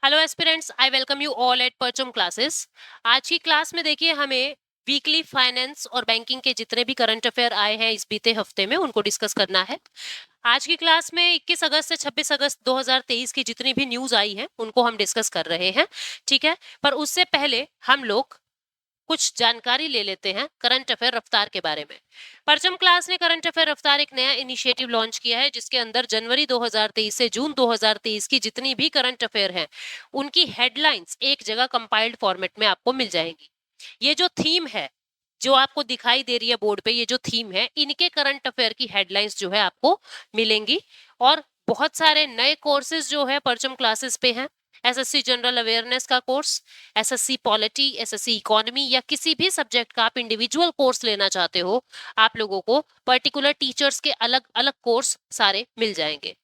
Hello aspirants, I welcome you all at परचम classes. आज की क्लास में देखिए हमें वीकली फाइनेंस और बैंकिंग के जितने भी करंट अफेयर आए हैं इस बीते हफ्ते में उनको डिस्कस करना है। आज की क्लास में 21 अगस्त से 26 अगस्त 2023 की जितनी भी न्यूज आई है उनको हम डिस्कस कर रहे हैं। ठीक है, पर उससे पहले हम लोग कुछ जानकारी ले लेते हैं करंट अफेयर रफ्तार के बारे में। परचम क्लास ने करंट अफेयर रफ्तार एक नया इनिशिएटिव लॉन्च किया है जिसके अंदर जनवरी 2023 से जून 2023 की जितनी भी करंट अफेयर हैं उनकी हेडलाइंस एक जगह कंपाइल्ड फॉर्मेट में आपको मिल जाएंगी। ये जो थीम है जो आपको दिखाई दे रही है बोर्ड पे, ये जो थीम है इनके करंट अफेयर की हेडलाइंस जो है आपको मिलेंगी। और बहुत सारे नए कोर्सेज जो है परचम क्लासेस पे हैं। एसएससी जनरल अवेयरनेस का course, SSC polity, SSC economy या किसी भी सब्जेक्ट का आप इंडिविजुअल कोर्स लेना चाहते हो, आप लोगों को पर्टिकुलर टीचर्स के अलग अलग कोर्स सारे मिल जाएंगे।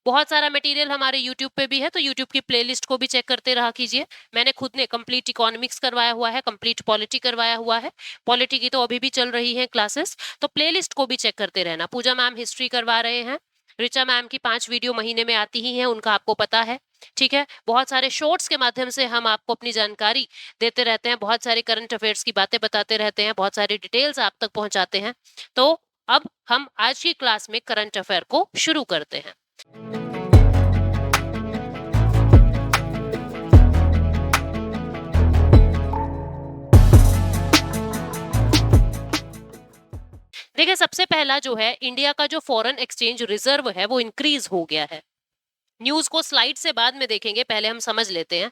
बहुत सारा मटेरियल हमारे यूट्यूब पे भी है, तो यूट्यूब की प्लेलिस्ट को भी चेक करते रहा कीजिए। मैंने खुद ने कंप्लीट इकोनॉमिक्स करवाया हुआ है, कंप्लीट पॉलिटी करवाया हुआ है। पॉलिटी की तो अभी भी चल रही है क्लासेस, तो प्लेलिस्ट को भी चेक करते रहना। पूजा मैम हिस्ट्री करवा रहे हैं, रिचा मैम की 5 वीडियो महीने में आती ही हैं, उनका आपको पता है। ठीक है, बहुत सारे शॉर्ट्स के माध्यम से हम आपको अपनी जानकारी देते रहते हैं, बहुत सारे करंट अफेयर्स की बातें बताते रहते हैं, बहुत सारी डिटेल्स आप तक पहुंचाते हैं। तो अब हम आज की क्लास में करंट अफेयर को शुरू करते हैं। देखिए, सबसे पहला जो है, इंडिया का जो फॉरेन एक्सचेंज रिजर्व है वो इंक्रीज हो गया है। न्यूज को स्लाइड से बाद में देखेंगे, पहले हम समझ लेते हैं।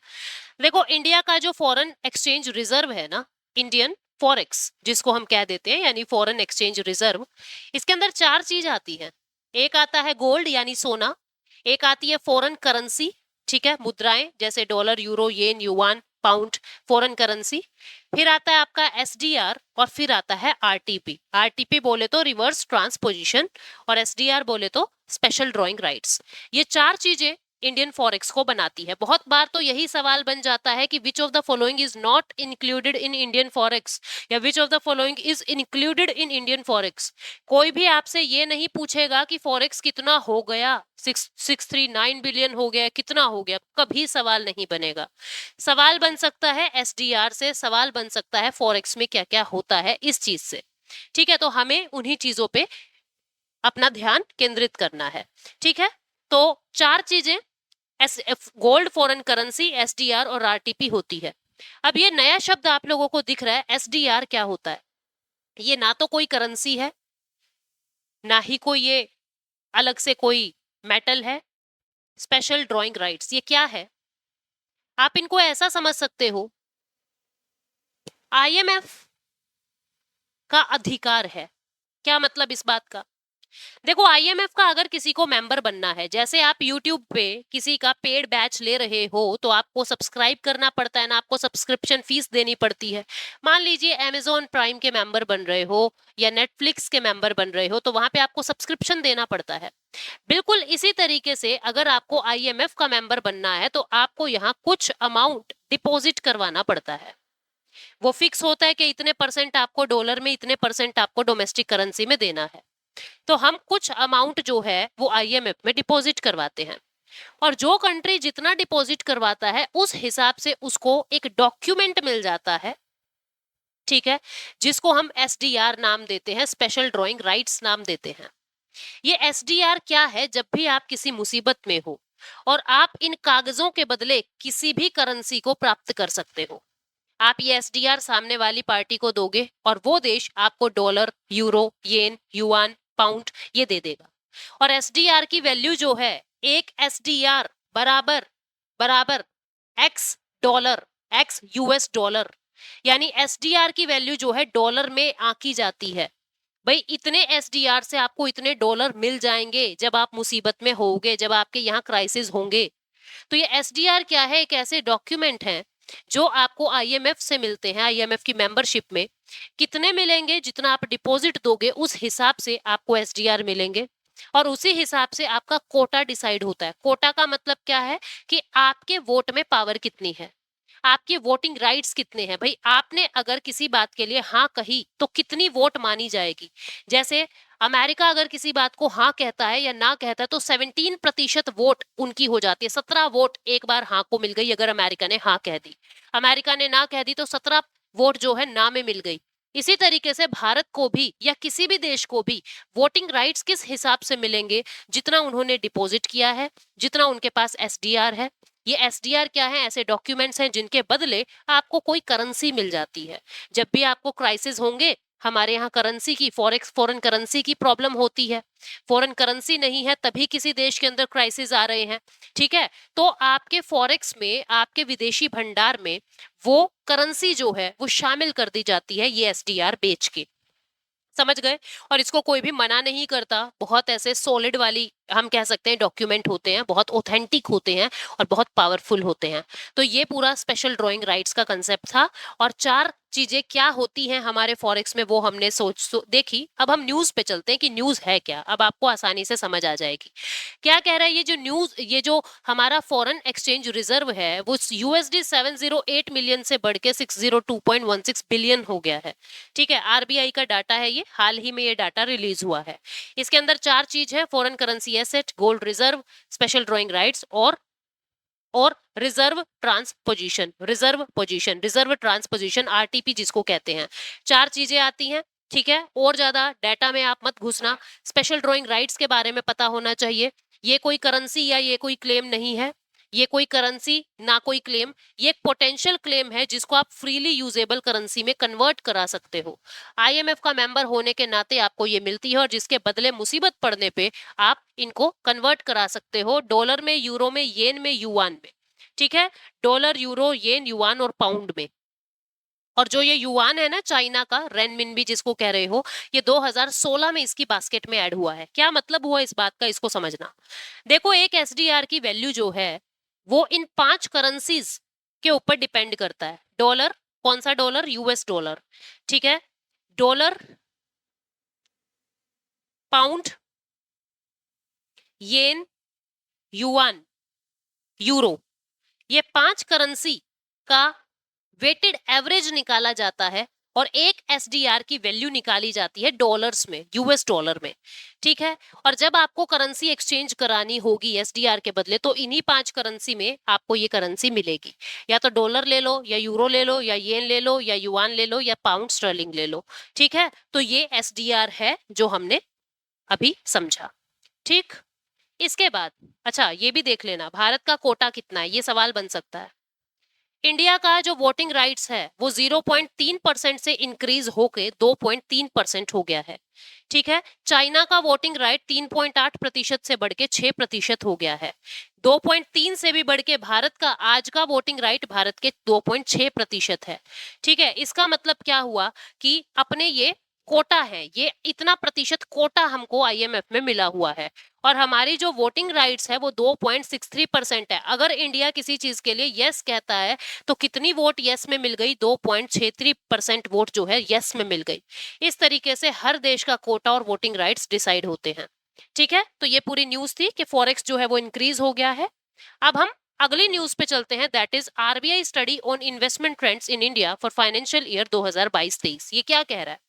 देखो, इंडिया का जो फॉरेन एक्सचेंज रिजर्व है ना, इंडियन फॉरेक्स जिसको हम कह देते हैं, यानी फॉरेन एक्सचेंज रिजर्व, इसके अंदर 4 चीज आती है। एक आता है गोल्ड यानी सोना, एक आती है फॉरेन करेंसी, ठीक है, मुद्राएं जैसे डॉलर, यूरो, येन, युआन, पाउंड, फॉरेन करेंसी। फिर आता है आपका एसडीआर और फिर आता है आरटीपी। आरटीपी बोले तो रिवर्स ट्रांसपोजिशन और एसडीआर बोले तो स्पेशल ड्रॉइंग राइट्स। ये 4 चीजें इंडियन फॉरेक्स को बनाती है। बहुत बार तो यही सवाल बन जाता है कि which of the following is not included in Indian forex या which of the following is included in Indian forex. कोई भी आपसे ये नहीं पूछेगा कि फॉरेक्स कितना हो गया, 639 बिलियन हो गया, कितना हो गया, कभी सवाल नहीं बनेगा। सवाल बन सकता है एसडीआर से, सवाल बन सकता है फॉरेक्स में क्या क्या होता है इस चीज से। ठीक है, तो हमें उन्हीं चीजों पे अपना ध्यान केंद्रित करना है। ठीक है, तो 4 चीजें गोल्ड, फॉरेन करेंसी, एसडीआर और आरटीपी होती है। अब ये नया शब्द आप लोगों को दिख रहा है, एसडीआर क्या होता है? ये ना तो कोई करेंसी है, ना ही कोई ये अलग से कोई मेटल है। स्पेशल ड्राइंग राइट्स ये क्या है? आप इनको ऐसा समझ सकते हो, आईएमएफ का अधिकार है। क्या मतलब इस बात का? देखो, आईएमएफ का अगर किसी को मेंबर बनना है, जैसे आप यूट्यूब पे किसी का पेड बैच ले रहे हो तो आपको सब्सक्राइब करना पड़ता है ना, आपको सब्सक्रिप्शन फीस देनी पड़ती है। मान लीजिए अमेजोन प्राइम के मेंबर बन रहे हो या नेटफ्लिक्स के मेंबर बन रहे हो, तो वहां पे आपको सब्सक्रिप्शन देना पड़ता है। बिल्कुल इसी तरीके से अगर आपको आईएमएफ का मेंबर बनना है तो आपको यहाँ कुछ अमाउंट डिपॉजिट करवाना पड़ता है। वो फिक्स होता है कि इतने परसेंट आपको डॉलर में, इतने परसेंट आपको डोमेस्टिक करेंसी में देना है। तो हम कुछ अमाउंट जो है वो आईएमएफ में डिपॉजिट करवाते हैं, और जो कंट्री जितना डिपॉजिट करवाता है उस हिसाब से उसको एक डॉक्यूमेंट मिल जाता है। ठीक है, जिसको हम एसडीआर नाम देते हैं, स्पेशल ड्राइंग राइट्स नाम देते हैं। ये एसडीआर क्या है? जब भी आप किसी मुसीबत में हो और आप इन कागजों के बदले किसी भी करेंसी को प्राप्त कर सकते हो, आप ये एसडीआर सामने वाली पार्टी को दोगे और वो देश आपको डॉलर, यूरो, येन, युआन, पाउंड ये दे देगा। और एसडीआर की वैल्यू जो है, एक एसडीआर बराबर बराबर x dollar, x US dollar, यानी एसडीआर की वैल्यू जो है डॉलर में आंकी जाती है। भाई, इतने एसडीआर से आपको इतने डॉलर मिल जाएंगे जब आप मुसीबत में होगे, जब आपके यहाँ क्राइसिस होंगे। तो ये एसडीआर क्या है? एक ऐसे डॉक्यूमेंट हैं जो आपको आईएमएफ से मिलते हैं। आईएमएफ की मेंबरशिप में कितने मिलेंगे? जितना आप डिपॉजिट दोगे उस हिसाब से आपको एसडीआर मिलेंगे, और उसी हिसाब से आपका कोटा डिसाइड होता है। कोटा का मतलब क्या है कि आपके वोट में पावर कितनी है, आपके वोटिंग राइट्स कितने हैं। भाई, आपने अगर किसी बात के लिए हाँ कही तो कितनी वोट मानी जाएगी। जैसे अमेरिका अगर किसी बात को हाँ कहता है या ना कहता है तो 17% वोट उनकी हो जाती है। 17 वोट एक बार हाँ को मिल गई अगर अमेरिका ने हाँ कह दी। अमेरिका ने ना कह दी तो 17 वोट जो है ना में मिल गई। इसी तरीके से भारत को भी या किसी भी देश को भी वोटिंग राइट्स किस हिसाब से मिलेंगे, जितना उन्होंने डिपॉजिट किया है, जितना उनके पास एसडीआर है। ये एसडीआर क्या है? ऐसे डॉक्यूमेंट्स हैं जिनके बदले आपको कोई करेंसी मिल जाती है। जब भी आपको क्राइसिस होंगे, हमारे यहाँ करेंसी की फॉरेन करेंसी की प्रॉब्लम होती है। फॉरेन करेंसी नहीं है तभी किसी देश के अंदर क्राइसिस आ रहे हैं। ठीक है, तो आपके फॉरेक्स में, आपके विदेशी भंडार में वो करेंसी जो है वो शामिल कर दी जाती है ये एसडीआर बेच के। समझ गए? और इसको कोई भी मना नहीं करता। बहुत ऐसे सॉलिड वाली हम कह सकते हैं डॉक्यूमेंट होते हैं, बहुत ऑथेंटिक होते हैं और बहुत पावरफुल होते हैं। तो ये पूरा स्पेशल ड्राइंग राइट्स का कंसेप्ट था। और 4 चीजें क्या होती हैं हमारे फॉरेक्स में वो हमने देखी। अब हम न्यूज पे चलते हैं कि न्यूज है क्या। अब आपको आसानी से समझ आ जाएगी। क्या कह रहा है ये जो हमारा फॉरेन एक्सचेंज रिजर्व है वो यूएसडी 708 मिलियन से बढ़ के 602.16 बिलियन हो गया है। ठीक है, आरबीआई का डाटा है, ये हाल ही में ये डाटा रिलीज हुआ है। इसके अंदर 4 चीज है: foreign currency asset, gold reserve, special drawing rights और रिजर्व ट्रांसपोजिशन आरटीपी जिसको कहते हैं। 4 चीजें आती हैं। ठीक है, और ज्यादा डाटा में आप मत घुसना। स्पेशल ड्राइंग राइट्स के बारे में पता होना चाहिए। ये कोई करेंसी या ये कोई क्लेम नहीं है। ये कोई करेंसी ना कोई क्लेम, ये एक पोटेंशियल क्लेम है जिसको आप फ्रीली यूजेबल करेंसी में कन्वर्ट करा सकते हो। आईएमएफ का मेंबर होने के नाते आपको ये मिलती है और जिसके बदले मुसीबत पड़ने पे आप इनको कन्वर्ट करा सकते हो डॉलर में, यूरो में, येन में, युआन में। ठीक है, डॉलर, यूरो, येन, युआन और पाउंड में। और जो ये युआन है ना चाइना का, रेनमिनबी जिसको कह रहे हो, ये 2016 में इसकी बास्केट में ऐड हुआ है। क्या मतलब हुआ इस बात का, इसको समझना। देखो, एक एसडीआर की वैल्यू जो है वो इन 5 करेंसीज के ऊपर डिपेंड करता है। डॉलर, कौन सा डॉलर? US dollar. ठीक है, डॉलर, पाउंड, येन, युआन, यूरो, ये 5 करेंसी का वेटेड एवरेज निकाला जाता है और एक एसडीआर की वैल्यू निकाली जाती है डॉलर्स में, यूएस डॉलर में। ठीक है, और जब आपको करेंसी एक्सचेंज करानी होगी एसडीआर के बदले तो इन्हीं 5 करेंसी में आपको ये करेंसी मिलेगी। या तो डॉलर ले लो, या यूरो ले लो, या येन ले लो, या युआन ले लो, या पाउंड स्टर्लिंग ले लो। ठीक है, तो ये एसडीआर है जो हमने अभी समझा। ठीक, इसके बाद अच्छा ये भी देख लेना भारत का कोटा कितना है, ये सवाल बन सकता है। इंडिया का जो वोटिंग राइट्स है वो 0.3% से इंक्रीज होके 2.3% हो गया है। ठीक है, चाइना का वोटिंग राइट 3.8% से बढ़ के 6% हो गया है। 2.3 से भी बढ़ के भारत का आज का वोटिंग राइट भारत के 2.6% है। ठीक है, इसका मतलब क्या हुआ कि अपने ये कोटा है, ये इतना प्रतिशत कोटा हमको आईएमएफ में मिला हुआ है। और हमारी जो वोटिंग राइट्स है वो 2.63% है। अगर इंडिया किसी चीज के लिए यस कहता है तो कितनी वोट यस में मिल गई? 2.63% वोट जो है यस में मिल गई। इस तरीके से हर देश का कोटा और वोटिंग राइट्स डिसाइड होते हैं। ठीक है, तो ये पूरी न्यूज थी कि फॉरेक्स जो है वो इंक्रीज हो गया है। अब हम अगली न्यूज पे चलते हैं, that is RBI study on investment trends in India for financial year 2022-23। ये क्या कह रहा है,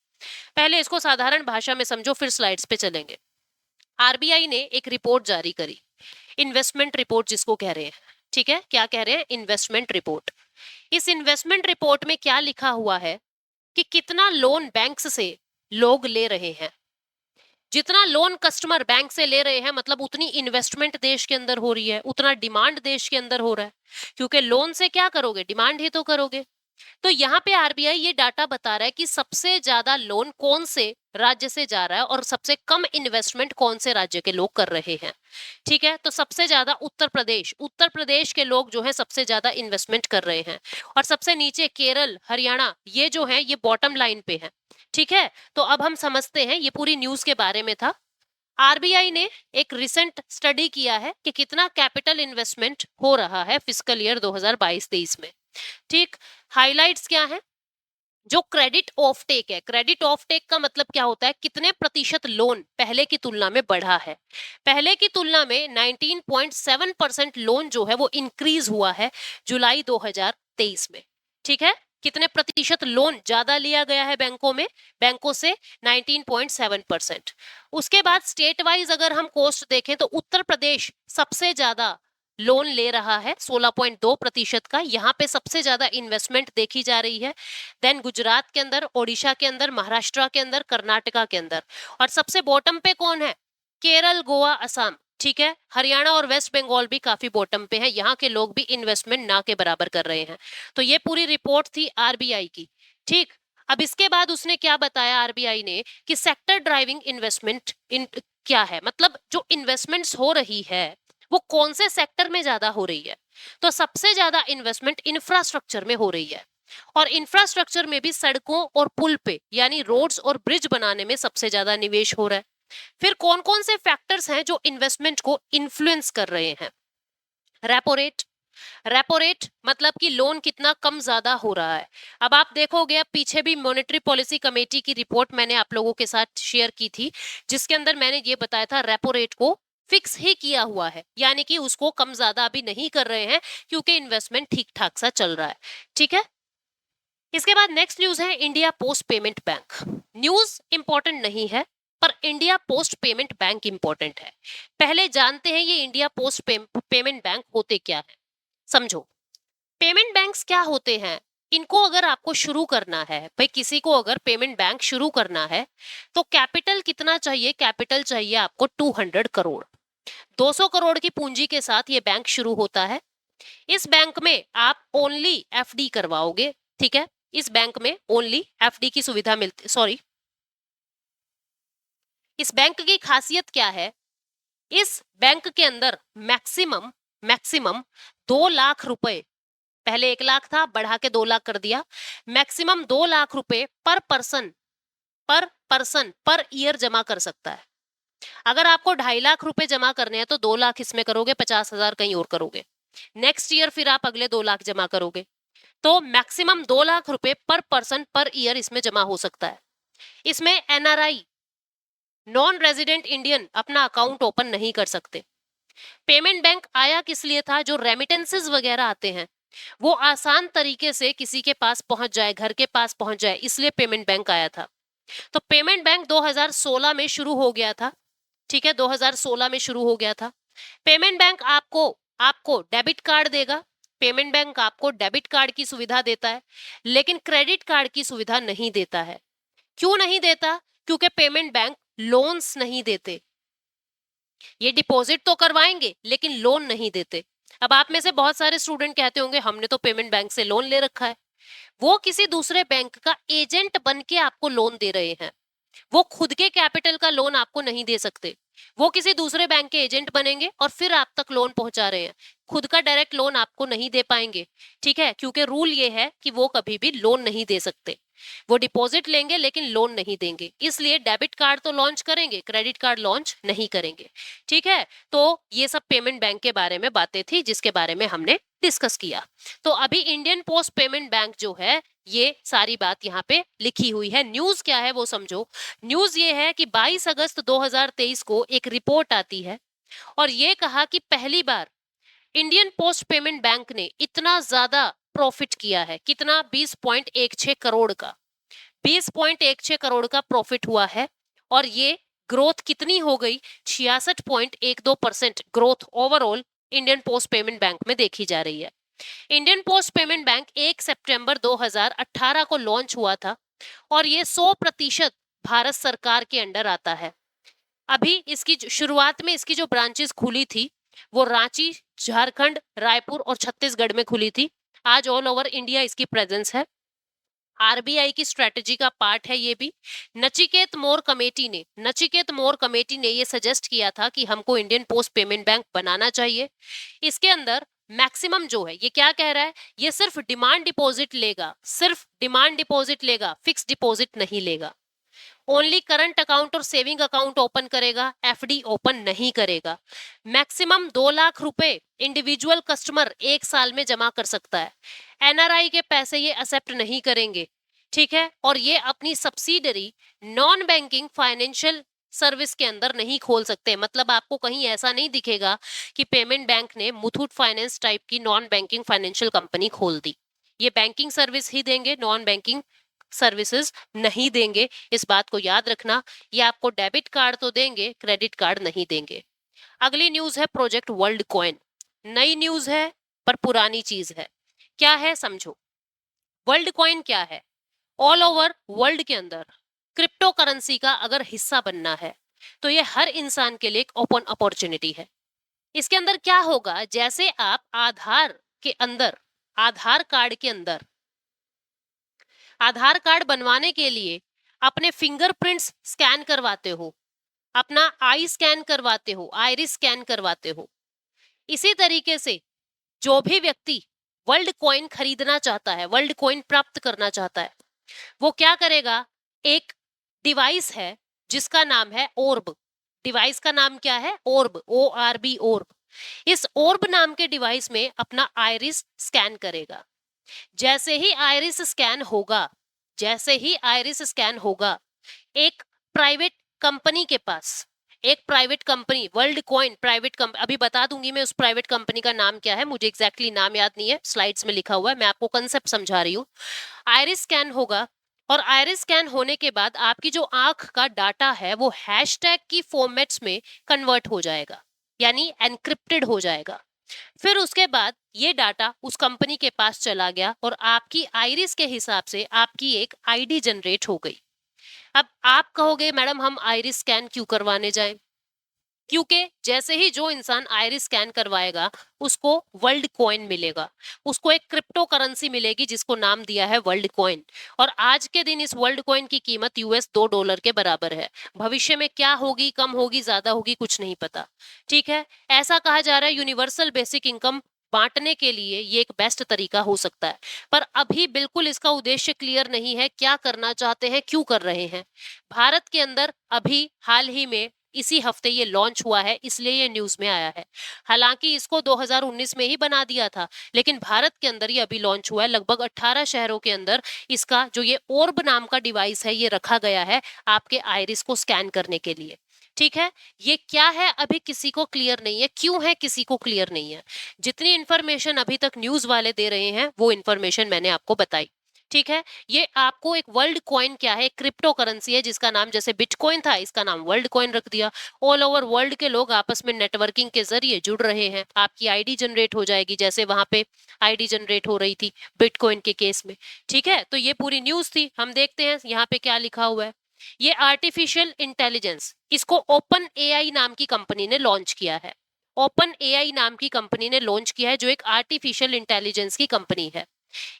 पहले इसको साधारण भाषा में समझो फिर स्लाइड्स पे चलेंगे। आरबीआई ने एक रिपोर्ट जारी करी, इन्वेस्टमेंट रिपोर्ट जिसको कह रहे हैं। ठीक है, क्या कह रहे हैं? Investment report. इस इन्वेस्टमेंट रिपोर्ट में क्या लिखा हुआ है कि कितना लोन बैंक्स से लोग ले रहे हैं। जितना लोन कस्टमर बैंक से ले रहे हैं मतलब उतनी इन्वेस्टमेंट देश के अंदर हो रही है, उतना डिमांड देश के अंदर हो रहा है। क्योंकि लोन से क्या करोगे? डिमांड ही तो करोगे। तो यहाँ पे आरबीआई ये डाटा बता रहा है कि सबसे ज्यादा लोन कौन से राज्य से जा रहा है और सबसे कम इन्वेस्टमेंट कौन से राज्य के लोग कर रहे हैं। ठीक है, तो सबसे ज्यादा उत्तर प्रदेश के लोग जो है सबसे ज्यादा इन्वेस्टमेंट कर रहे हैं। और सबसे नीचे केरल, हरियाणा, ये जो है ये बॉटम लाइन पे है। ठीक है, तो अब हम समझते हैं, ये पूरी न्यूज के बारे में था। आरबीआई ने एक रिसेंट स्टडी किया है कि कितना कैपिटल इन्वेस्टमेंट हो रहा है फिस्कल ईयर 2022-23 में। ठीक, हाइलाइट्स क्या है? जो क्रेडिट ऑफ टेक है, क्रेडिट ऑफ टेक का मतलब क्या होता है? कितने प्रतिशत लोन पहले की तुलना में बढ़ा है। पहले की तुलना में 19.7% लोन जो है वो इंक्रीज हुआ है जुलाई 2023 में। ठीक है, कितने प्रतिशत लोन ज्यादा लिया गया है बैंकों में, बैंकों से 19.7%। उसके बाद स्टेट वाइज अगर हम कोस्ट देखें तो उत्तर प्रदेश सबसे ज्यादा लोन ले रहा है 16.2% का, यहाँ पे सबसे ज्यादा इन्वेस्टमेंट देखी जा रही है। देन गुजरात के अंदर, ओडिशा के अंदर, महाराष्ट्र के अंदर, कर्नाटका के अंदर, और सबसे बॉटम पे कौन है? केरल, गोवा, असम। ठीक है, हरियाणा और वेस्ट बंगाल भी काफी बॉटम पे है, यहाँ के लोग भी इन्वेस्टमेंट ना के बराबर कर रहे हैं। तो ये पूरी रिपोर्ट थी आरबीआई की। ठीक, अब इसके बाद उसने क्या बताया आरबीआई ने कि सेक्टर ड्राइविंग इन्वेस्टमेंट इन क्या है, मतलब जो इन्वेस्टमेंट्स हो रही है वो कौन से सेक्टर में ज्यादा हो रही है। तो सबसे ज्यादा इन्वेस्टमेंट इंफ्रास्ट्रक्चर में हो रही है, और इंफ्रास्ट्रक्चर में भी सड़कों और पुल पे यानी रोड्स और ब्रिज बनाने में सबसे ज्यादा निवेश हो रहा है। फिर कौन कौन से फैक्टर्स हैं जो इन्वेस्टमेंट को इन्फ्लुएंस कर रहे हैं? Repo rate. रेपो रेट मतलब कि लोन कितना कम ज्यादा हो रहा है। अब आप देखोगे, अब पीछे भी मॉनेटरी पॉलिसी कमेटी की रिपोर्ट मैंने आप लोगों के साथ शेयर की थी, जिसके अंदर मैंने ये बताया था रेपो रेट को फिक्स ही किया हुआ है, यानी कि उसको कम ज्यादा अभी नहीं कर रहे हैं, क्योंकि इन्वेस्टमेंट ठीक ठाक सा चल रहा है। ठीक है, इसके बाद नेक्स्ट न्यूज है India post payment bank. News important नहीं है, पर India post payment bank important है। पहले जानते हैं ये इंडिया पोस्ट पेमेंट बैंक होते क्या है, समझो। पेमेंट बैंक्स क्या होते हैं? इनको अगर आपको शुरू करना है, भाई किसी को अगर पेमेंट बैंक शुरू करना है, तो कैपिटल कितना चाहिए? कैपिटल चाहिए आपको 200 करोड़। 200 करोड़ की पूंजी के साथ ये बैंक शुरू होता है। इस बैंक में आप ओनली एफडी करवाओगे। ठीक है, इस बैंक में ओनली एफडी की सुविधा मिलती, सॉरी, इस बैंक की खासियत क्या है? इस बैंक के अंदर मैक्सिमम मैक्सिमम 2 लाख रुपए, पहले 1 लाख था, बढ़ा के 2 लाख कर दिया, मैक्सिमम 2 लाख रुपए पर पर्सन पर ईयर जमा कर सकता है। अगर आपको 2.5 लाख रुपए जमा करने हैं तो 2 लाख इसमें करोगे, 50,000 कहीं और करोगे, नेक्स्ट ईयर फिर आप अगले 2 लाख जमा करोगे, तो मैक्सिमम 2 लाख रुपए पर पर्सन पर ईयर इसमें जमा हो सकता है। इसमें एनआरआई, नॉन रेजिडेंट इंडियन, अपना अकाउंट ओपन नहीं कर सकते। पेमेंट बैंक आया किस लिए था? जो रेमिटेंसेस वगैरह आते हैं वो आसान तरीके से किसी के पास पहुंच जाए, घर के पास पहुंच जाए, इसलिए पेमेंट बैंक आया था। तो पेमेंट बैंक 2016 में शुरू हो गया था। ठीक है, 2016 में शुरू हो गया था। पेमेंट बैंक आपको आपको डेबिट कार्ड देगा। पेमेंट बैंक आपको डेबिट कार्ड की सुविधा देता है, लेकिन क्रेडिट कार्ड की सुविधा नहीं देता है। क्यों नहीं देता? क्योंकि पेमेंट बैंक लोन्स नहीं देते। ये डिपॉजिट तो करवाएंगे लेकिन लोन नहीं देते। अब आप में से बहुत सारे स्टूडेंट कहते होंगे हमने तो पेमेंट बैंक से लोन ले रखा है। वो किसी दूसरे बैंक का एजेंट बन के आपको लोन दे रहे हैं, वो खुद के कैपिटल का लोन आपको नहीं दे सकते। वो किसी दूसरे बैंक के एजेंट बनेंगे और फिर आप तक लोन पहुंचा रहे हैं, खुद का डायरेक्ट लोन आपको नहीं दे पाएंगे। ठीक है, क्योंकि रूल ये है कि वो कभी भी लोन नहीं दे सकते। वो डिपॉजिट लेंगे लेकिन लोन नहीं देंगे, इसलिए डेबिट कार्ड तो लॉन्च करेंगे, क्रेडिट कार्ड लॉन्च नहीं करेंगे। ठीक है, तो ये सब पेमेंट बैंक के बारे में बातें थी जिसके बारे में हमने डिस्कस किया। तो अभी इंडियन पोस्ट पेमेंट बैंक जो है, ये सारी बात यहाँ पे लिखी हुई है। न्यूज क्या है वो समझो। न्यूज ये है कि 22 अगस्त 2023 को एक रिपोर्ट आती है और ये कहा कि पहली बार इंडियन पोस्ट पेमेंट बैंक ने इतना ज्यादा प्रॉफिट किया है। कितना? 20.16 करोड़ का, 20.16 करोड़ का प्रॉफिट हुआ है। और ये ग्रोथ कितनी हो गई? 66.12% growth overall Indian post payment bank में देखी जा रही है। इंडियन पोस्ट पेमेंट बैंक 1 सितंबर 2018 को लॉन्च हुआ था और ये 100% भारत सरकार के अंडर आता है। अभी इसकी शुरुआत में इसकी जो ब्रांचेस खुली थी वो रांची, झारखंड, रायपुर और छत्तीसगढ़ में खुली थी। आज ऑल ओवर इंडिया इसकी प्रेजेंस है। आरबीआई की स्ट्रेटजी का पार्ट है ये भी। नचिकेत मोर कमेटी ने ये सजेस्ट किया था कि हमको इंडियन पोस्ट पेमेंट बैंक बनाना चाहिए। इसके अंदर मैक्सिमम जो है, ये क्या कह रहा है? ये सिर्फ डिमांड डिपॉजिट लेगा, सिर्फ डिमांड डिपॉजिट लेगा, फिक्स डिपॉजिट नहीं लेगा। ओनली करंट अकाउंट और सेविंग अकाउंट ओपन करेगा, एफडी ओपन नहीं करेगा। मैक्सिमम 2 लाख रुपए इंडिविजुअल कस्टमर 1 साल में जमा कर सकता है। एनआरआई के पैसे ये एक्सेप्ट नहीं करेंगे। ठीक है, और ये अपनी subsidiary non banking financial service के अंदर नहीं खोल सकते। मतलब आपको कहीं ऐसा नहीं दिखेगा कि पेमेंट बैंक ने मुथूट फाइनेंस टाइप की नॉन बैंकिंग फाइनेंशियल कंपनी खोल दी। ये बैंकिंग सर्विस ही देंगे, नॉन बैंकिंग सर्विसेज नहीं देंगे, इस बात को याद रखना। ये आपको डेबिट कार्ड तो देंगे, क्रेडिट कार्ड नहीं देंगे। अगली न्यूज है प्रोजेक्ट वर्ल्ड कॉइन। नई न्यूज है पर पुरानी चीज है। क्या है समझो। वर्ल्ड कॉइन क्या है? ऑल ओवर वर्ल्ड के अंदर क्रिप्टो करेंसी का अगर हिस्सा बनना है तो ये हर इंसान के लिए एक ओपन अपॉर्चुनिटी है। इसके अंदर क्या होगा, जैसे आप के अंदर आधार कार्ड के अंदर आधार कार्ड बनवाने के लिए अपने फिंगरप्रिंट्स स्कैन करवाते हो, अपना आई स्कैन करवाते हो, आइरिस स्कैन करवाते हो, इसी तरीके से जो भी व्यक्ति वर्ल्ड कॉइन खरीदना चाहता है, वर्ल्ड कॉइन प्राप्त करना चाहता है, वो क्या करेगा? एक डिवाइस है जिसका नाम है ओर्ब। डिवाइस का नाम क्या है? Orb, ORB, orb. इस ओर्ब नाम के डिवाइस में अपना आइरिस स्कैन करेगा। जैसे ही आइरिस स्कैन होगा, जैसे ही आइरिस स्कैन होगा, एक प्राइवेट कंपनी के पास, एक private company, world coin private company, अभी बता दूंगी मैं उस प्राइवेट कंपनी का नाम क्या है, मुझे एग्जैक्टली नाम याद नहीं है, स्लाइड्स में लिखा हुआ है, मैं आपको कंसेप्ट समझा रही हूँ। आइरिस स्कैन होगा और आइरिस स्कैन होने के बाद आपकी जो आंख का डाटा है वो हैशटैग की फॉर्मेट्स में कन्वर्ट हो जाएगा, यानी एनक्रिप्टेड हो जाएगा। फिर उसके बाद ये डाटा उस कंपनी के पास चला गया और आपकी आइरिस के हिसाब से आपकी एक आईडी जनरेट हो गई। अब आप कहोगे मैडम हम आइरिस स्कैन क्यों करवाने जाएं? क्योंकि जैसे ही जो इंसान आइरिस स्कैन करवाएगा उसको वर्ल्ड कॉइन मिलेगा, उसको एक क्रिप्टो करेंसी मिलेगी जिसको नाम दिया है वर्ल्ड कॉइन। और आज के दिन इस वर्ल्ड कॉइन की कीमत $2 के बराबर है। भविष्य में क्या होगी, कम होगी, ज्यादा होगी, कुछ नहीं पता। ठीक है, ऐसा कहा जा रहा है यूनिवर्सल बेसिक इनकम बांटने के लिए ये एक बेस्ट तरीका हो सकता है, पर अभी बिल्कुल इसका उद्देश्य क्लियर नहीं है, क्या करना चाहते हैं, क्यों कर रहे हैं। भारत के अंदर अभी हाल ही में इसी हफ्ते ये लॉन्च हुआ है, इसलिए ये न्यूज में आया है। हालांकि इसको 2019 में ही बना दिया था, लेकिन भारत के अंदर ये अभी लॉन्च हुआ है। लगभग 18 शहरों के अंदर इसका जो ये ओर्ब नाम का डिवाइस है ये रखा गया है आपके आइरिस को स्कैन करने के लिए। ठीक है, ये क्या है अभी किसी को क्लियर नहीं है, क्यों है किसी को क्लियर नहीं है। जितनी इंफॉर्मेशन अभी तक न्यूज वाले दे रहे हैं वो इंफॉर्मेशन मैंने आपको बताई। ठीक है, ये आपको एक वर्ल्ड कॉइन क्या है, क्रिप्टो करेंसी है जिसका नाम जैसे बिटकॉइन था, इसका नाम वर्ल्ड कॉइन रख दिया। ऑल ओवर वर्ल्ड के लोग आपस में नेटवर्किंग के जरिए जुड़ रहे हैं, आपकी आईडी जनरेट हो जाएगी जैसे वहां पे आईडी जनरेट हो रही थी बिटकॉइन के केस में। ठीक है, तो ये पूरी न्यूज थी। हम देखते हैं यहाँ पे क्या लिखा हुआ है। ये आर्टिफिशियल इंटेलिजेंस, इसको ओपन एआई नाम की कंपनी ने लॉन्च किया है। ओपन एआई नाम की कंपनी ने लॉन्च किया है जो एक आर्टिफिशियल इंटेलिजेंस की कंपनी है।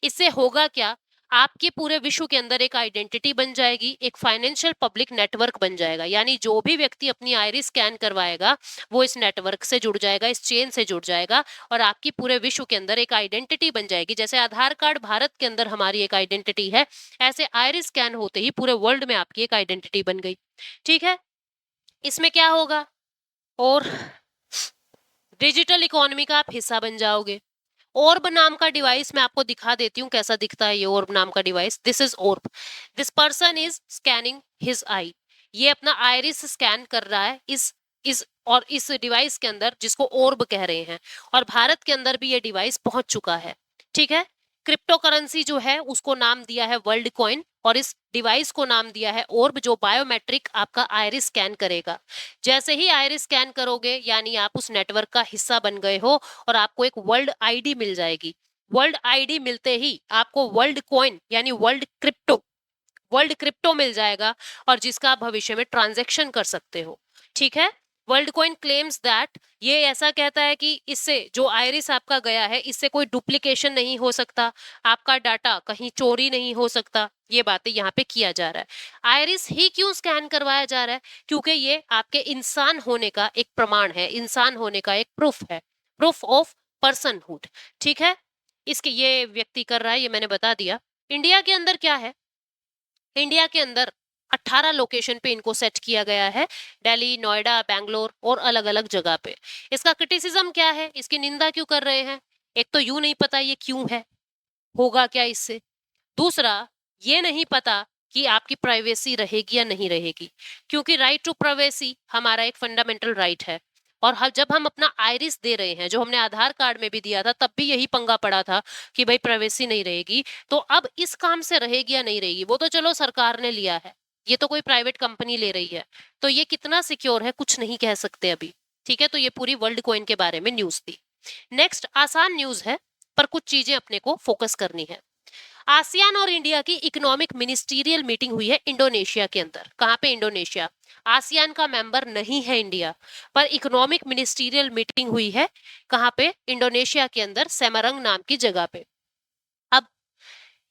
इससे होगा क्या, आपके पूरे विश्व के अंदर एक आइडेंटिटी बन जाएगी, एक फाइनेंशियल पब्लिक नेटवर्क बन जाएगा, यानी जो भी व्यक्ति अपनी आइरिस स्कैन करवाएगा वो इस नेटवर्क से जुड़ जाएगा, इस चेन से जुड़ जाएगा और आपकी पूरे विश्व के अंदर एक आइडेंटिटी बन जाएगी। जैसे आधार कार्ड भारत के अंदर हमारी एक आइडेंटिटी है, ऐसे आइरिस स्कैन होते ही पूरे वर्ल्ड में आपकी एक आइडेंटिटी बन गई। ठीक है, इसमें क्या होगा, और डिजिटल इकोनॉमी का आप हिस्सा बन जाओगे। ओर्ब नाम का डिवाइस मैं आपको दिखा देती हूँ कैसा दिखता है ये ओर्ब नाम का device. This is orb, this person is scanning his eye. ये अपना आइरिस स्कैन कर रहा है इस डिवाइस के अंदर जिसको ओर्ब कह रहे हैं, और भारत के अंदर भी ये डिवाइस पहुंच चुका है। ठीक है, क्रिप्टो करेंसी जो है उसको नाम दिया है वर्ल्ड कॉइन और इस डिवाइस को नाम दिया है ओर्ब, जो बायोमेट्रिक आपका आइरिस स्कैन करेगा। जैसे ही आइरिस स्कैन करोगे यानी आप उस नेटवर्क का हिस्सा बन गए हो और आपको एक वर्ल्ड आईडी मिल जाएगी। वर्ल्ड आईडी मिलते ही आपको वर्ल्ड कॉइन यानी वर्ल्ड क्रिप्टो मिल जाएगा और जिसका आप भविष्य में ट्रांजैक्शन कर सकते हो। ठीक है, वर्ल्ड कॉइन क्लेम्स दैट, ये ऐसा कहता है कि इससे जो आइरिस आपका गया है इससे कोई डुप्लीकेशन नहीं हो सकता, आपका डाटा कहीं चोरी नहीं हो सकता। ये बातें यहाँ पे किया जा रहा है। आइरिस ही क्यों स्कैन करवाया जा रहा है? क्योंकि ये आपके इंसान होने का एक प्रमाण है, इंसान होने का एक प्रूफ है, प्रूफ ऑफ पर्सनहुड। ठीक है, इसके ये व्यक्ति कर रहा है, ये मैंने बता दिया। इंडिया के अंदर क्या है, इंडिया के अंदर 18 लोकेशन पे इनको सेट किया गया है, दिल्ली, नोएडा, बैंगलोर और अलग अलग जगह पे। इसका क्रिटिसिज्म क्या है, इसकी निंदा क्यों कर रहे हैं? एक तो यूं नहीं पता ये क्यों है, होगा क्या इससे। दूसरा, ये नहीं पता कि आपकी प्राइवेसी रहेगी या नहीं रहेगी, क्योंकि राइट टू प्राइवेसी हमारा एक फंडामेंटल राइट है। और जब हम अपना आइरिस दे रहे हैं, जो हमने आधार कार्ड में भी दिया था, तब भी यही पंगा पड़ा था कि भाई प्राइवेसी नहीं रहेगी। तो अब इस काम से रहेगी या नहीं रहेगी, वो तो चलो सरकार ने लिया है, ये तो कोई प्राइवेट कंपनी ले रही है, तो ये कितना सिक्योर है कुछ नहीं कह सकते अभी। ठीक है, तो ये पूरी वर्ल्ड कॉइन के बारे में न्यूज थी। नेक्स्ट आसान न्यूज है, पर कुछ चीजें अपने को फोकस करनी है। आसियान और इंडिया की इकोनॉमिक मिनिस्टीरियल मीटिंग हुई है इंडोनेशिया के अंदर। कहां पे? इंडोनेशिया। आसियान का मेंबर नहीं है इंडिया, पर इकोनॉमिक मिनिस्टीरियल मीटिंग हुई है कहां पे? इंडोनेशिया के अंदर, सेमरंग नाम की जगह पे। अब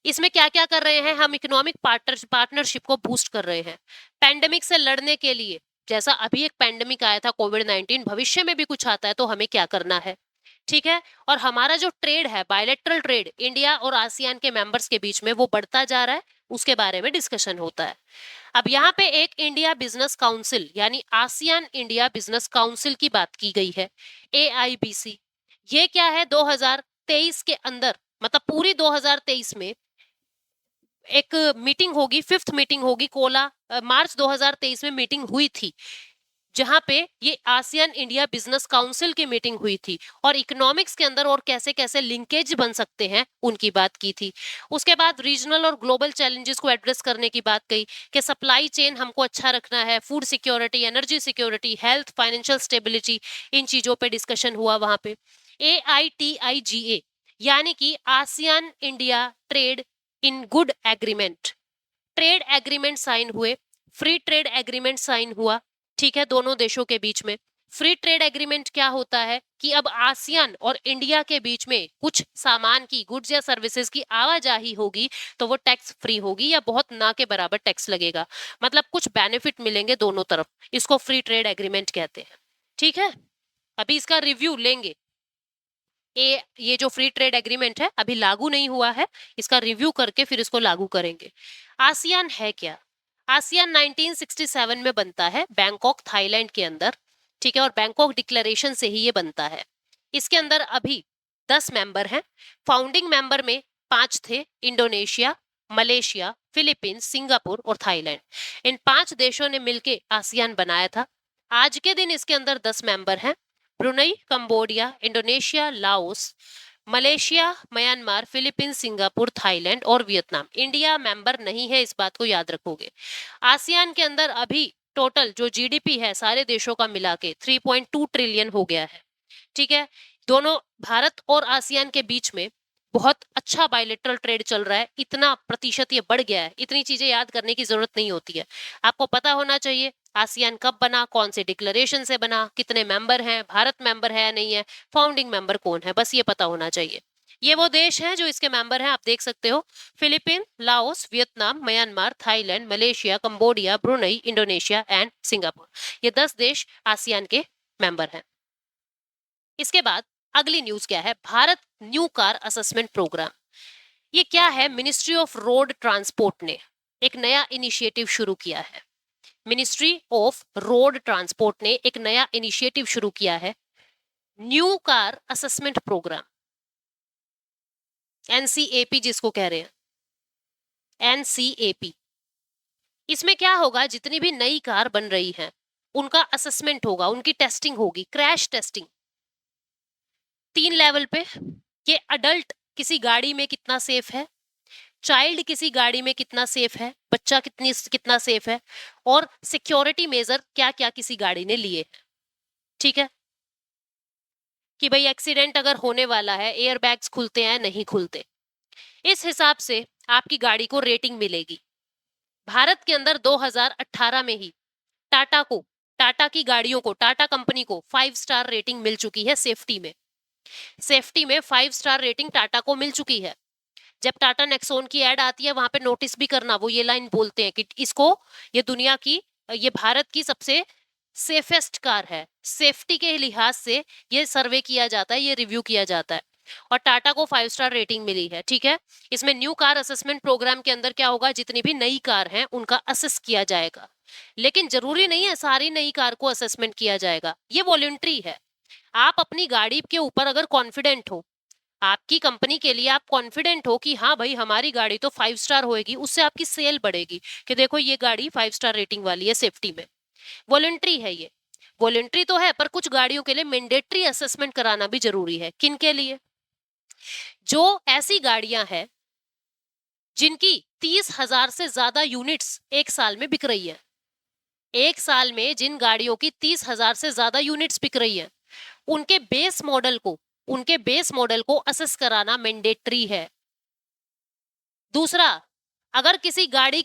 इसमें क्या क्या कर रहे हैं हम? इकोनॉमिक पार्टनरशिप को बूस्ट कर रहे हैं। पैंडेमिक से लड़ने के लिए, जैसा अभी एक पैंडेमिक आया था कोविड-19, भविष्य में भी कुछ आता है तो हमें क्या करना है, ठीक है। और हमारा जो ट्रेड है, बायलैटरल ट्रेड इंडिया और आसियान के मेंबर्स के बीच में, वो बढ़ता जा रहा है, उसके बारे में डिस्कशन होता है। अब यहाँ पे एक इंडिया बिजनेस काउंसिल यानी आसियान इंडिया बिजनेस काउंसिल की बात की गई है, AIBC। ये क्या है? 2023 के अंदर, मतलब पूरी 2023 में एक मीटिंग होगी, 5th मीटिंग होगी। मार्च 2023 में मीटिंग हुई थी, जहां पे ये आसियान इंडिया बिजनेस काउंसिल की मीटिंग हुई थी, और इकोनॉमिक्स के अंदर और कैसे कैसे लिंकेज बन सकते हैं उनकी बात की थी। उसके बाद रीजनल और ग्लोबल चैलेंजेस को एड्रेस करने की बात कही कि सप्लाई चेन हमको अच्छा रखना है, food security, energy security, health, financial stability, इन चीजों पे डिस्कशन हुआ वहां पे। AITIGA यानी कि ASEAN India trade in good agreement, trade agreement sign हुए, फ्री ट्रेड एग्रीमेंट साइन हुआ, ठीक है, दोनों देशों के बीच में। फ्री ट्रेड एग्रीमेंट क्या होता है कि अब आसियान और इंडिया के बीच में कुछ सामान की, गुड्स या सर्विसेज की आवाजाही होगी तो वो टैक्स फ्री होगी या बहुत ना के बराबर टैक्स लगेगा, मतलब कुछ बेनिफिट मिलेंगे दोनों तरफ। इसको फ्री ट्रेड एग्रीमेंट कहते हैं, ठीक है। अभी इसका रिव्यू लेंगे। ये जो फ्री ट्रेड एग्रीमेंट है अभी लागू नहीं हुआ है, इसका रिव्यू करके फिर इसको लागू करेंगे। आसियान है क्या? आसियान 1967 में बनता है बैंकॉक, थाईलैंड के अंदर, ठीक है, और बैंकॉक डिक्लेरेशन से ही ये बनता है। इसके अंदर अभी 10 मेंबर हैं। फाउंडिंग मेंबर में 5 थे, इंडोनेशिया, मलेशिया, फिलीपींस, सिंगापुर और थाईलैंड। इन 5 देशों ने मिलकर आसियान बनाया था। आज के दिन इसके अंदर 10 मेंबर हैं। Brunei, Cambodia, Indonesia, Laos, Malaysia, Myanmar, Philippines, Singapore, Thailand और वियतनाम। इंडिया मेंबर नहीं है, इस बात को याद रखोगे। आसियान के अंदर अभी टोटल जो जीडीपी है सारे देशों का मिला के 3.2 ट्रिलियन हो गया है, ठीक है। दोनों भारत और आसियान के बीच में बहुत अच्छा बायलेटरल ट्रेड चल रहा है, इतना प्रतिशत ये बढ़ गया है। इतनी चीजें याद करने की जरूरत नहीं होती है, आपको पता होना चाहिए आसियान कब बना, कौन से डिक्लेरेशन से बना, कितने मेंबर हैं, भारत मेंबर है या नहीं है, फाउंडिंग मेंबर कौन है, बस ये पता होना चाहिए। ये वो देश हैं जो इसके मेंबर हैं, आप देख सकते हो, Philippine, Laos, Vietnam, Myanmar, Thailand, Malaysia, Cambodia, Brunei, Indonesia and Singapore. ये 10 देश आसियान के मेंबर हैं। इसके बाद अगली न्यूज क्या है? Bharat new car assessment programme. ये क्या है? मिनिस्ट्री ऑफ रोड ट्रांसपोर्ट ने एक नया इनिशिएटिव शुरू किया है। मिनिस्ट्री ऑफ रोड ट्रांसपोर्ट ने एक नया इनिशिएटिव शुरू किया है, new car assessment programme, NCAP जिसको कह रहे हैं, NCAP। इसमें क्या होगा? जितनी भी नई कार बन रही हैं उनका असेसमेंट होगा, उनकी टेस्टिंग होगी, क्रैश टेस्टिंग 3 लेवल पे। कि अडल्ट किसी गाड़ी में कितना सेफ है, चाइल्ड किसी गाड़ी में कितना सेफ है, बच्चा कितना सेफ है, और सिक्योरिटी मेजर क्या क्या किसी गाड़ी ने लिए हैं, ठीक है। कि भाई एक्सीडेंट अगर होने वाला है, एयर बैग्स खुलते हैं नहीं खुलते, इस हिसाब से आपकी गाड़ी को रेटिंग मिलेगी। भारत के अंदर 2018 में ही टाटा की गाड़ियों को, टाटा कंपनी को 5 स्टार रेटिंग मिल चुकी है सेफ्टी में। सेफ्टी में 5 स्टार रेटिंग टाटा को मिल चुकी है। जब टाटा नेक्सॉन की एड आती है वहां पे नोटिस भी करना, वो ये लाइन बोलते हैं कि इसको, ये दुनिया की, ये भारत की सबसे सेफेस्ट कार है। सेफ्टी के लिहाज से ये सर्वे किया जाता है, ये रिव्यू किया जाता है, और टाटा को 5 स्टार रेटिंग मिली है, ठीक है। इसमें न्यू कार असेसमेंट प्रोग्राम के अंदर क्या होगा? जितनी भी नई कार हैं उनका असेस किया जाएगा, लेकिन जरूरी नहीं है सारी नई कार को असेसमेंट किया जाएगा, ये वॉलंटरी है। आप अपनी गाड़ी के ऊपर अगर कॉन्फिडेंट हो, आपकी कंपनी के लिए आप कॉन्फिडेंट हो कि हाँ भाई हमारी गाड़ी तो 5 स्टार होएगी, उससे आपकी सेल बढ़ेगी कि देखो ये गाड़ी 5 स्टार रेटिंग वाली है सेफ्टी में। वॉलंटरी है ये। वॉलंटरी तो है, पर कुछ गाड़ियों के लिए मैंडेटरी असेसमेंट कराना भी जरूरी है। किन के लिए? जो ऐसी गाड़ियां हैं जिनकी 30,000 से ज्यादा यूनिट्स एक साल में बिक रही है। एक साल में जिन गाड़ियों की 30,000 से ज्यादा यूनिट्स बिक रही है, उनके बेस मॉडल को असेस कराना मैंडेटरी है। दूसरा, अगर किसी गाड़ी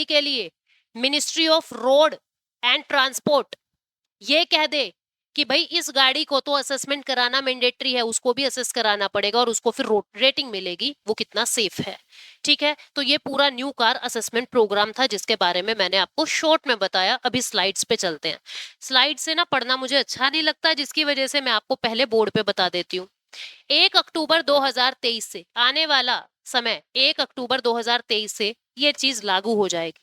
के लिए ministry of road and transport ये कह दे कि भाई इस गाड़ी को तो असेसमेंट कराना मैंडेटरी है, उसको भी असेस कराना पड़ेगा और उसको फिर रेटिंग मिलेगी वो कितना सेफ है। ठीक है, तो ये पूरा न्यू कार असेसमेंट प्रोग्राम था जिसके बारे में मैंने आपको शॉर्ट में बताया। अभी स्लाइड्स पे चलते हैं। स्लाइड से ना पढ़ना मुझे अच्छा नहीं लगता, जिसकी वजह से मैं आपको पहले बोर्ड पे बता देती हूँ। 1 अक्टूबर 2023 से आने वाला समय 1 अक्टूबर 2023 से ये चीज लागू हो जाएगी,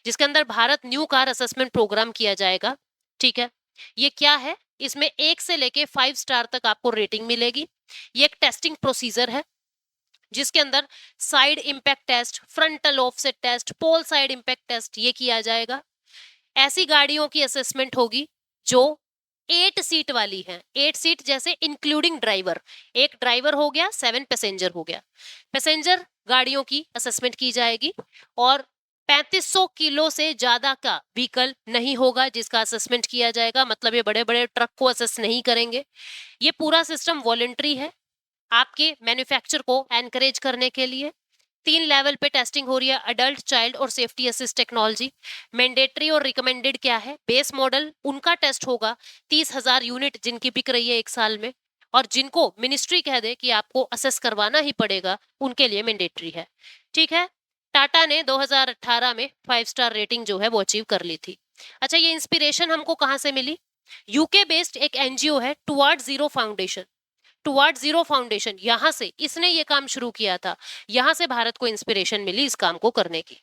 जिसके अंदर Bharat new car assessment programme किया जाएगा। ठीक है, ये क्या है? इसमें 1 से लेके 5 स्टार तक आपको रेटिंग मिलेगी। ये एक टेस्टिंग प्रोसीजर है जिसके अंदर side impact test, frontal offset test, pole side impact test ये किया जाएगा। ऐसी गाड़ियों की असेसमेंट होगी जो 8 सीट वाली हैं। 8 सीट जैसे इंक्लूडिंग ड्राइवर, एक ड्राइवर हो गया, 7 पैसेंजर हो गया। पैसेंजर गाड़ियों की असेसमेंट की जाएगी और 3500 किलो से ज्यादा का व्हीकल नहीं होगा जिसका असेसमेंट किया जाएगा। मतलब ये बड़े बड़े ट्रक को असेस नहीं करेंगे। ये पूरा सिस्टम वॉलंटरी है आपके मैन्युफैक्चर को एनकरेज करने के लिए। 3 लेवल पे टेस्टिंग हो रही है, अडल्ट, चाइल्ड और सेफ्टी असिस्ट टेक्नोलॉजी। मैंडेटरी और रिकमेंडेड क्या है? बेस मॉडल उनका टेस्ट होगा 30,000 यूनिट जिनकी बिक रही है एक साल में, और जिनको मिनिस्ट्री कह दे कि आपको असेस करवाना ही पड़ेगा उनके लिए मैंडेटरी है। ठीक है, टाटा ने 2018 में 5 स्टार रेटिंग जो है वो अचीव कर ली थी। अच्छा, ये इंस्पिरेशन हमको कहाँ से मिली? यूके बेस्ड एक एनजीओ है toward zero foundation. Toward zero foundation, यहां से इसने ये काम शुरू किया था। यहां से भारत को इंस्पिरेशन मिली इस काम को करने की।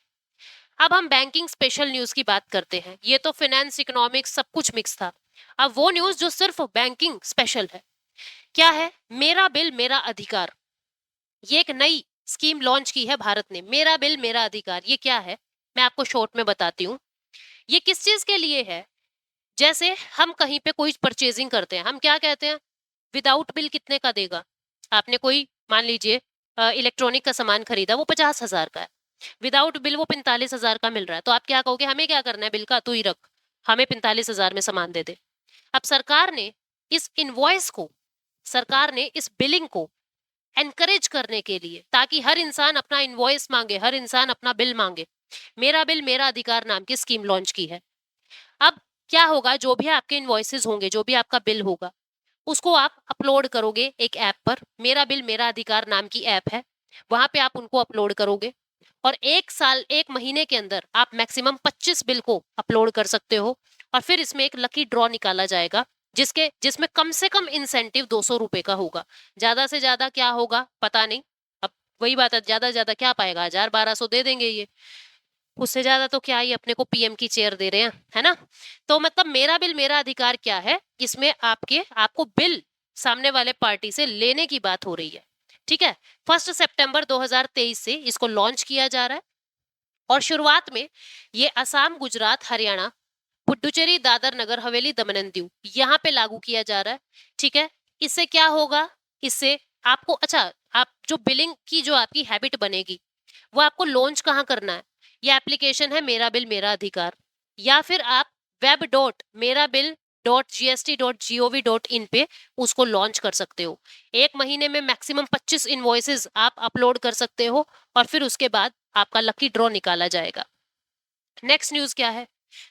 अब हम बैंकिंग स्पेशल न्यूज की बात करते हैं। ये तो फाइनेंस, इकोनॉमिक्स सब कुछ मिक्स था। अब वो न्यूज जो सिर्फ बैंकिंग स्पेशल है, क्या है? मेरा बिल मेरा अधिकार। ये एक नई स्कीम लॉन्च की है भारत ने, मेरा बिल मेरा अधिकार। ये क्या है मैं आपको शॉर्ट में बताती हूँ। ये किस चीज के लिए है? जैसे हम कहीं पे कोई परचेजिंग करते हैं, हम क्या कहते हैं? विदाउट बिल कितने का देगा? आपने कोई मान लीजिए इलेक्ट्रॉनिक का सामान खरीदा, वो 50,000 का है, विदाउट बिल वो 45,000 का मिल रहा है, तो आप क्या कहोगे? हमें क्या करना है, बिल का तू ही रख, हमें 45,000 में सामान दे दे। अब सरकार ने इस बिलिंग को एनकरेज करने के लिए, ताकि हर इंसान अपना इनवॉइस मांगे, हर इंसान अपना बिल मांगे, मेरा बिल मेरा अधिकार नाम की स्कीम लॉन्च की है। अब क्या होगा? जो भी आपके इनवॉइसेस होंगे, जो भी आपका बिल होगा, उसको आप अपलोड करोगे एक ऐप पर। मेरा बिल मेरा अधिकार नाम की ऐप है, वहां पे आप उनको अपलोड करोगे और एक महीने के अंदर आप मैक्सिमम 25 बिल को अपलोड कर सकते हो। और फिर इसमें एक लकी ड्रॉ निकाला जाएगा जिसमें कम से कम इंसेंटिव 200 रुपए का होगा। ज्यादा से ज्यादा क्या होगा पता नहीं। अब वही बात है, ज्यादा ज्यादा क्या पाएगा? 1,000-1,200 दे देंगे ये, उससे ज्यादा तो क्या ही अपने को पीएम की चेयर दे रहे हैं, है ना? तो मतलब मेरा बिल मेरा अधिकार क्या है? इसमें आपको बिल सामने वाले पार्टी से लेने की बात हो रही है। ठीक है, 1 सितंबर 2023 से इसको लॉन्च किया जा रहा है और शुरुआत में ये असम, गुजरात, हरियाणा, पुडुचेरी, दादर नगर हवेली, दमन एंड दीव यहाँ पे लागू किया जा रहा है। ठीक है, इससे क्या होगा? इससे आपको, अच्छा, आप जो बिलिंग की जो आपकी हैबिट बनेगी वो आपको लॉन्च कहाँ करना है? ये एप्लीकेशन है मेरा बिल मेरा अधिकार, या फिर आप web.merabill.gst.gov.in पे उसको लॉन्च कर सकते हो। एक महीने में मैक्सिमम 25 इनवॉइसेस आप अपलोड कर सकते हो और फिर उसके बाद आपका लकी ड्रॉ निकाला जाएगा। नेक्स्ट न्यूज क्या है?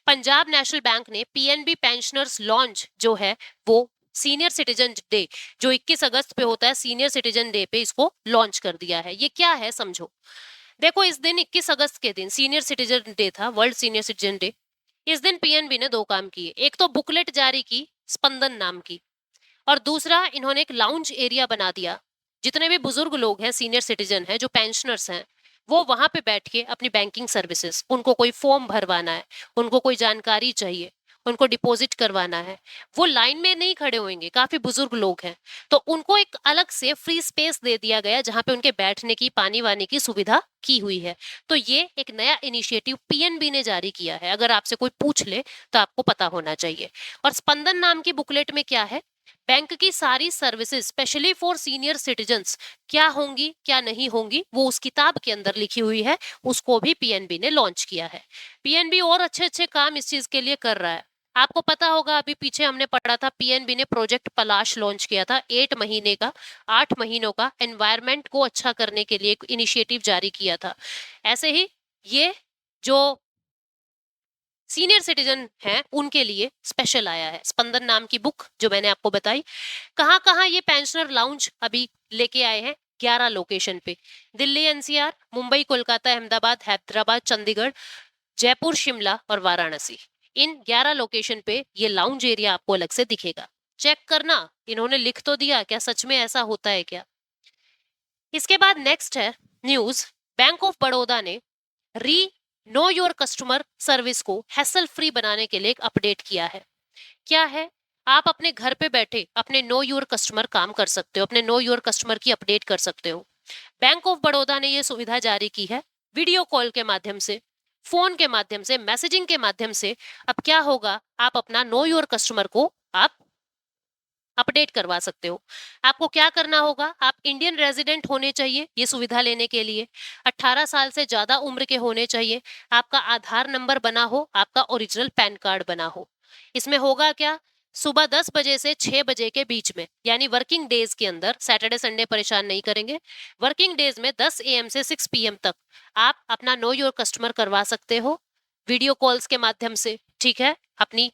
पंजाब नेशनल बैंक ने पीएनबी पेंशनर्स लॉन्च जो है वो सीनियर सिटीजन डे, जो 21 अगस्त पे होता है, सीनियर सिटीजन डे पे इसको लॉन्च कर दिया है। ये क्या है समझो। देखो, इस दिन 21 अगस्त के दिन सीनियर सिटीजन डे था, वर्ल्ड सीनियर सिटीजन डे। इस दिन पीएनबी ने 2 काम किए। एक तो बुकलेट जारी की स्पंदन नाम की, और दूसरा इन्होंने एक लाउंज एरिया बना दिया। जितने भी बुजुर्ग लोग हैं, सीनियर सिटीजन हैं, जो पेंशनर्स हैं, वो वहां पे बैठ के अपनी बैंकिंग सर्विसेज, उनको कोई फॉर्म भरवाना है, उनको कोई जानकारी चाहिए, उनको डिपॉजिट करवाना है, वो लाइन में नहीं खड़े होंगे, काफी बुजुर्ग लोग हैं, तो उनको एक अलग से फ्री स्पेस दे दिया गया जहां पे उनके बैठने की, पानी वानी की सुविधा की हुई है। तो ये एक नया इनिशिएटिव पीएनबी ने जारी किया है, अगर आपसे कोई पूछ ले तो आपको पता होना चाहिए। और स्पंदन नाम की बुकलेट में क्या है, बैंक की सारी services specially for senior citizens क्या होंगी क्या नहीं होंगी वो उस किताब के अंदर लिखी हुई है, उसको भी पीएनबी ने लॉन्च किया है। पीएनबी और अच्छे अच्छे काम इस चीज के लिए कर रहा है। आपको पता होगा अभी पीछे हमने पढ़ा था, पीएनबी ने प्रोजेक्ट पलाश लॉन्च किया था, 8 महीने का, 8 महीनों का एनवायरमेंट को अच्छा करने के लिए एक इनिशिएटिव जारी किया था। ऐसे ही ये जो सीनियर सिटीजन हैं उनके लिए स्पेशल आया है, स्पंदन नाम की बुक जो मैंने आपको बताई। कहाँ कहाँ ये पेंशनर लाउंज अभी लेके आए हैं, 11 लोकेशन पे, दिल्ली एनसीआर, मुंबई, कोलकाता, अहमदाबाद, हैदराबाद, चंडीगढ़, जयपुर, शिमला और वाराणसी। इन 11 लोकेशन पे ये लाउंज एरिया आपको अलग से दिखेगा। चेक करना, इन्होंने लिख तो दिया, क्या सच में ऐसा होता है क्या। इसके बाद नेक्स्ट है न्यूज, बैंक ऑफ बड़ौदा ने री नो योर कस्टमर सर्विस को हैसल फ्री बनाने के लिए एक अपडेट किया है। क्या है, आप अपने घर पे बैठे अपने नो योर कस्टमर काम कर सकते हो, अपने नो योर कस्टमर की अपडेट कर सकते हो। बैंक ऑफ बड़ौदा ने यह सुविधा जारी की है, वीडियो कॉल के माध्यम से, फोन के माध्यम से, मैसेजिंग के माध्यम से। अब क्या होगा, आप अपना नो योर कस्टमर को आप अपडेट करवा सकते हो। आपको क्या करना होगा, आप इंडियन रेजिडेंट होने चाहिए ये सुविधा लेने के लिए, 18 साल से ज्यादा उम्र के होने चाहिए, आपका आधार नंबर बना हो, आपका ओरिजिनल पैन कार्ड बना हो। इसमें होगा क्या, सुबह 10 बजे से 6 बजे के बीच में, यानी वर्किंग डेज के अंदर, सैटरडे संडे परेशान नहीं करेंगे, वर्किंग डेज में 10 AM से 6 PM तक आप अपना नो योर कस्टमर करवा सकते हो वीडियो कॉल्स के माध्यम से। ठीक है, अपनी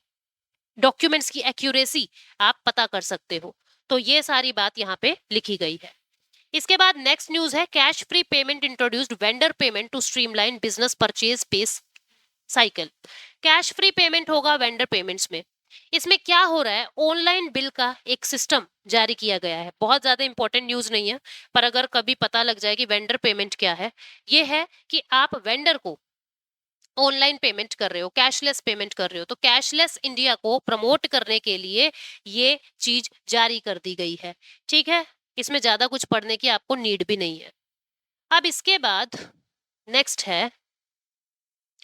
डॉक्यूमेंट्स की एक्यूरेसी आप पता कर सकते हो। तो ये सारी बात यहाँ पे लिखी गई है। इसके बाद नेक्स्ट न्यूज है, cash free payment introduced, vendor payment to streamline business purchase pace cycle. Cash free payment होगा वेंडर पेमेंट्स में। इसमें क्या हो रहा है, ऑनलाइन बिल का एक सिस्टम जारी किया गया है। बहुत ज्यादा इंपॉर्टेंट न्यूज नहीं है, पर अगर कभी पता लग जाए कि वेंडर पेमेंट क्या है, ये है कि आप वेंडर को ऑनलाइन पेमेंट कर रहे हो, कैशलेस पेमेंट कर रहे हो, तो कैशलेस इंडिया को प्रमोट करने के लिए ये चीज जारी कर दी गई है। ठीक है, इसमें ज्यादा कुछ पढ़ने की आपको नीड भी नहीं है। अब इसके बाद नेक्स्ट है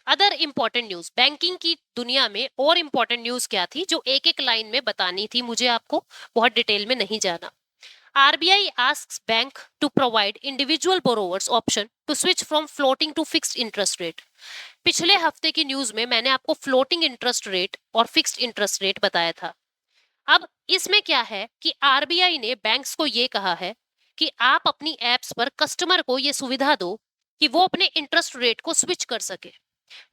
अदर इंपॉर्टेंट न्यूज। बैंकिंग की दुनिया में और इंपॉर्टेंट न्यूज क्या थी जो एक एक लाइन में बतानी थी मुझे, आपको बहुत डिटेल में नहीं जाना। RBI asks bank to provide individual borrowers option to switch from floating to fixed interest rate। पिछले हफ्ते की न्यूज में मैंने आपको फ्लोटिंग इंटरेस्ट रेट और फिक्स्ड इंटरेस्ट रेट बताया था। अब इसमें क्या है कि आरबीआई ने बैंक्स को ये कहा है कि आप अपनी एप्स पर कस्टमर को ये सुविधा दो कि वो अपने इंटरेस्ट रेट को स्विच कर सके,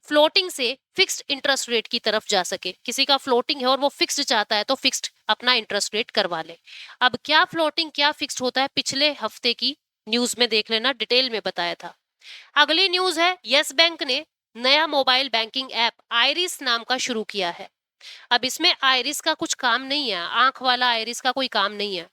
फ्लोटिंग से फिक्स्ड इंटरेस्ट रेट की तरफ जा सके। किसी का फ्लोटिंग है और वो फिक्स्ड चाहता है तो फिक्स्ड अपना इंटरेस्ट रेट करवा ले। अब क्या फ्लोटिंग क्या फिक्स्ड होता है, पिछले हफ्ते की न्यूज में देख लेना, डिटेल में बताया था। अगली न्यूज है, यस बैंक ने नया मोबाइल बैंकिंग ऐप आइरिस नाम का शुरू किया है। अब इसमें आइरिस का कुछ काम नहीं है, आंख वाला आइरिस का कोई काम नहीं है।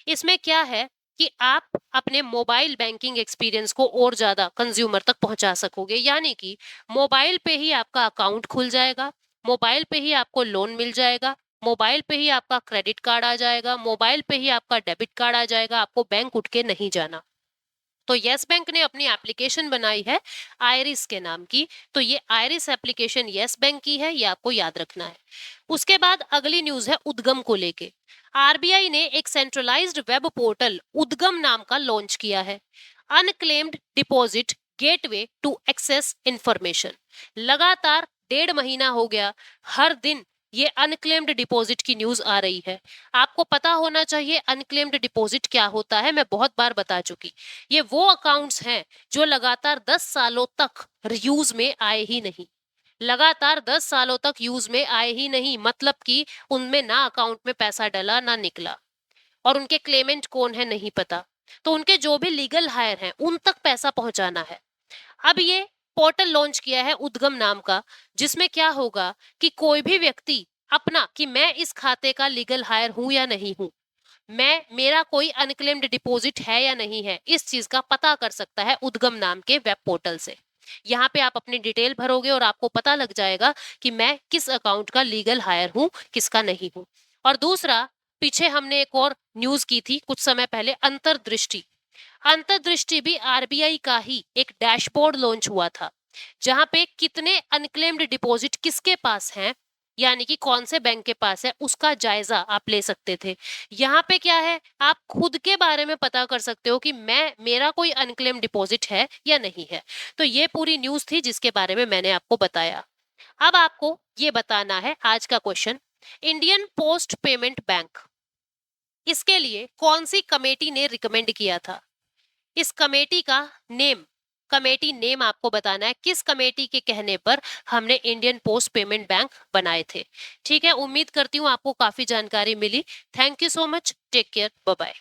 इसमें क्या है कि आप अपने मोबाइल बैंकिंग एक्सपीरियंस को और ज्यादा कंज्यूमर तक पहुंचा सकोगे, यानी कि मोबाइल पे ही आपका अकाउंट खुल जाएगा, मोबाइल पे ही आपको लोन मिल जाएगा, मोबाइल पे ही आपका क्रेडिट कार्ड आ जाएगा, मोबाइल पे ही आपका डेबिट कार्ड आ जाएगा, आपको बैंक उठ के नहीं जाना। तो यस बैंक ने अपनी एप्लीकेशन बनाई है आइरिस के नाम की। तो ये आइरिस एप्लीकेशन यस बैंक की है, ये आपको याद रखना है। उसके बाद अगली न्यूज है उद्गम को लेके। आरबीआई ने एक सेंट्रलाइज्ड वेब पोर्टल उद्गम नाम का लॉन्च किया है, unclaimed deposit gateway to access information. लगातार 1.5 महीना हो गया, हर दिन ये अनक्लेम्ड डिपॉजिट की न्यूज आ रही है। आपको पता होना चाहिए अनक्लेम्ड डिपॉजिट क्या होता है, मैं बहुत बार बता चुकी। ये वो अकाउंट्स हैं जो लगातार 10 सालों तक यूज में आए ही नहीं, लगातार 10 सालों तक यूज में आए ही नहीं, मतलब कि उनमें ना अकाउंट में पैसा डला ना निकला, और उनके क्लेमेंट कौन है नहीं पता, तो उनके जो भी लीगल हायर हैं उन तक पैसा पहुंचाना है। अब ये पोर्टल लॉन्च किया है उद्गम नाम का, जिसमें क्या होगा कि कोई भी व्यक्ति अपना कि मैं इस खाते का लीगल हायर हूं या नहीं हूं, मैं मेरा कोई अनक्लेम्ड डिपॉजिट है या नहीं है, इस चीज का पता कर सकता है उद्गम नाम के वेब पोर्टल से। यहाँ पे आप अपनी डिटेल भरोगे और आपको पता लग जाएगा कि मैं किस अकाउंट का लीगल हायर हूँ, किसका नहीं हूँ। और दूसरा, पीछे हमने एक और न्यूज की थी कुछ समय पहले, अंतर्दृष्टि। अंतर्दृष्टि भी आरबीआई का ही एक डैशबोर्ड लॉन्च हुआ था, जहां पे कितने अनक्लेम्ड डिपॉजिट किसके पास हैं, यानी कि कौन से बैंक के पास है, उसका जायजा आप ले सकते थे। यहाँ पे क्या है, आप खुद के बारे में पता कर सकते हो कि मेरा कोई अनक्लेम्ड डिपॉजिट है या नहीं है। तो ये पूरी न्यूज थी जिसके बारे में मैंने आपको बताया। अब आपको ये बताना है आज का question, Indian post payment bank, इसके लिए कौन सी कमेटी ने रिकमेंड किया था? इस कमेटी का नेम, कमेटी नेम आपको बताना है, किस कमेटी के कहने पर हमने इंडियन पोस्ट पेमेंट बैंक बनाए थे। ठीक है, उम्मीद करती हूँ आपको काफी जानकारी मिली। Thank you so much, take care, bye bye.